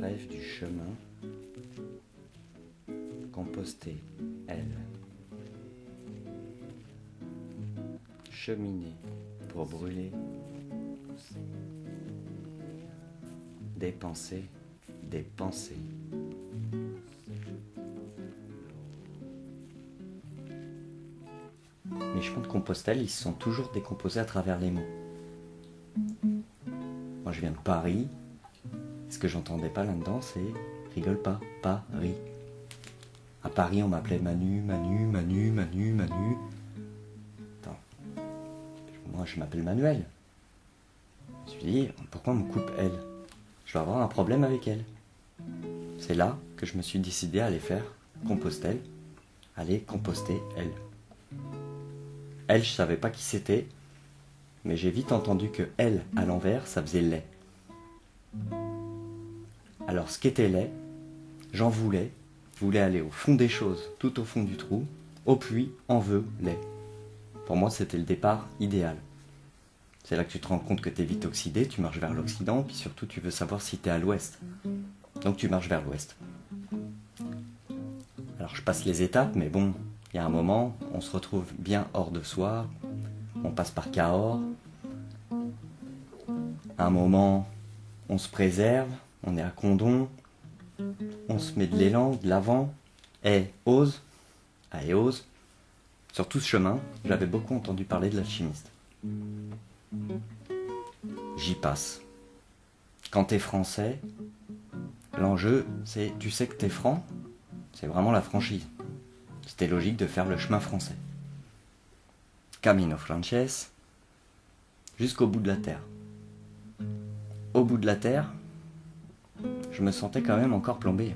rêve du chemin, composter, elle. Cheminer pour brûler, dépenser des pensées. Les chemins de Compostelle, ils se sont toujours décomposés à travers les mots. Moi, je viens de Paris. Ce que j'entendais pas là-dedans, c'est rigole pas, Paris. À Paris, on m'appelait Manu. Attends. Moi, je m'appelle Manuel. Je me suis dit, pourquoi on me coupe elle? Je vais avoir un problème avec elle. C'est là que je me suis décidé à aller faire Compostelle, aller composter elle. Elle, je savais pas qui c'était, mais j'ai vite entendu que elle, à l'envers, ça faisait lait. Alors ce qu'était lait, j'en voulais aller au fond des choses, tout au fond du trou, au puits, en veut lait. Pour moi, c'était le départ idéal. C'est là que tu te rends compte que tu es vite oxydé, tu marches vers l'Occident, puis surtout tu veux savoir si tu es à l'ouest. Donc tu marches vers l'ouest. Alors je passe les étapes, mais bon, il y a un moment, on se retrouve bien hors de soi, on passe par Cahors. À un moment, on se préserve, on est à Condom, on se met de l'élan, de l'avant, et ose. Sur tout ce chemin, j'avais beaucoup entendu parler de l'alchimiste. J'y passe. Quand t'es français, l'enjeu, c'est tu sais que t'es franc, c'est vraiment la franchise. C'était logique de faire le chemin français. Camino Frances, jusqu'au bout de la terre. Au bout de la terre, je me sentais quand même encore plombé.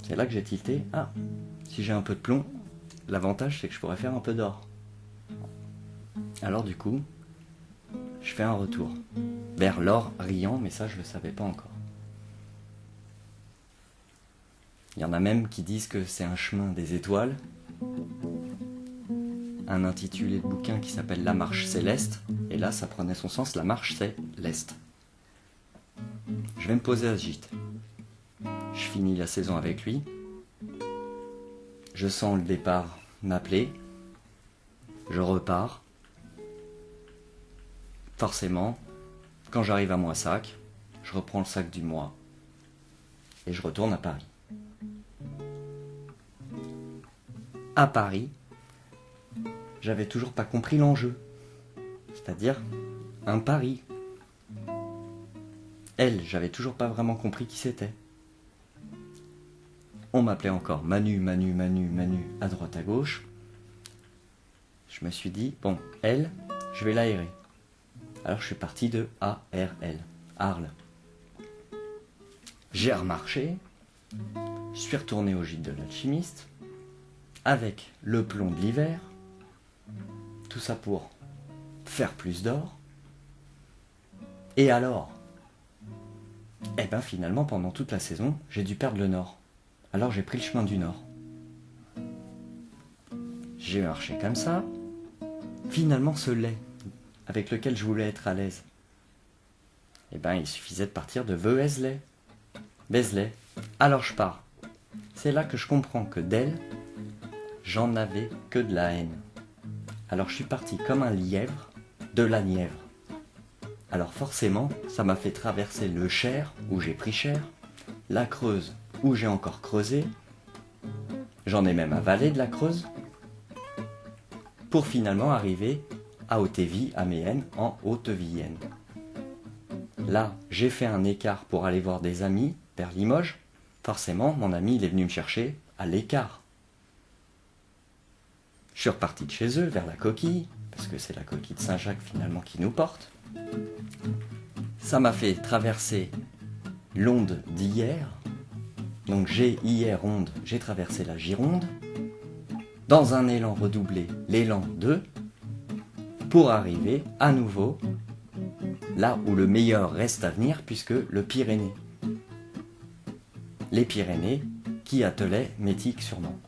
C'est là que j'ai tilté. Ah, si j'ai un peu de plomb, l'avantage c'est que je pourrais faire un peu d'or. Alors du coup, je fais un retour vers l'or riant, mais ça je le savais pas encore. Il y en a même qui disent que c'est un chemin des étoiles. Un intitulé de bouquin qui s'appelle La Marche Céleste, et là ça prenait son sens, la marche c'est l'Est. Je vais me poser à ce gîte. Je finis la saison avec lui. Je sens le départ m'appeler. Je repars. Forcément, quand j'arrive à Moissac, je reprends le sac du mois et je retourne à Paris. À Paris, j'avais toujours pas compris l'enjeu. C'est-à-dire un pari. Elle, j'avais toujours pas vraiment compris qui c'était. On m'appelait encore Manu, à droite à gauche. Je me suis dit, bon, elle, je vais l'aérer. Alors je suis parti de A-R-L, Arles. J'ai remarché, je suis retourné au gîte de l'alchimiste, avec le plomb de l'hiver, tout ça pour faire plus d'or. Et alors, eh ben finalement pendant toute la saison, j'ai dû perdre le nord. Alors j'ai pris le chemin du nord. J'ai marché comme ça. Finalement ce lait, avec lequel je voulais être à l'aise, eh ben il suffisait de partir de Vézelay. Alors je pars. C'est là que je comprends que d'elle, j'en avais que de la haine. Alors je suis parti comme un lièvre de la Nièvre. Alors forcément, ça m'a fait traverser le Cher, où j'ai pris cher, la Creuse, où j'ai encore creusé, j'en ai même avalé de la Creuse, pour finalement arriver à Hauteville, à Méenne, en Haute-Vienne. Là, j'ai fait un écart pour aller voir des amis vers Limoges. Forcément, mon ami, il est venu me chercher à l'écart. Je suis reparti de chez eux, vers la coquille, parce que c'est la coquille de Saint-Jacques finalement qui nous porte. Ça m'a fait traverser l'onde d'hier. Donc j'ai hier onde, j'ai traversé la Gironde. Dans un élan redoublé, l'élan 2, pour arriver à nouveau là où le meilleur reste à venir, puisque le Pyrénées. Les Pyrénées qui attelaient Métic sûrement.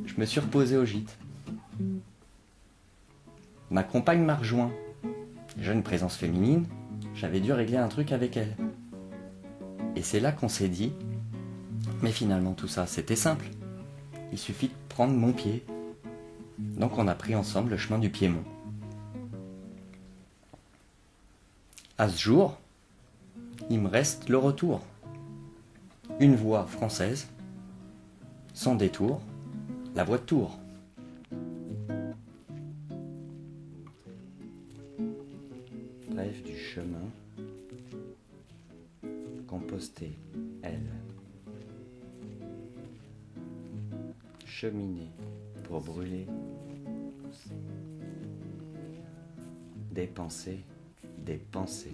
Je me suis reposé au gîte. Ma compagne m'a rejoint. Jeune présence féminine, j'avais dû régler un truc avec elle. Et c'est là qu'on s'est dit, mais finalement tout ça, c'était simple. Il suffit de prendre mon pied. Donc on a pris ensemble le chemin du Piémont. À ce jour, il me reste le retour. Une voie française, sans détour, la voie de Tours. Bref du chemin, composté, elle. Cheminer pour brûler, dépenser des pensées.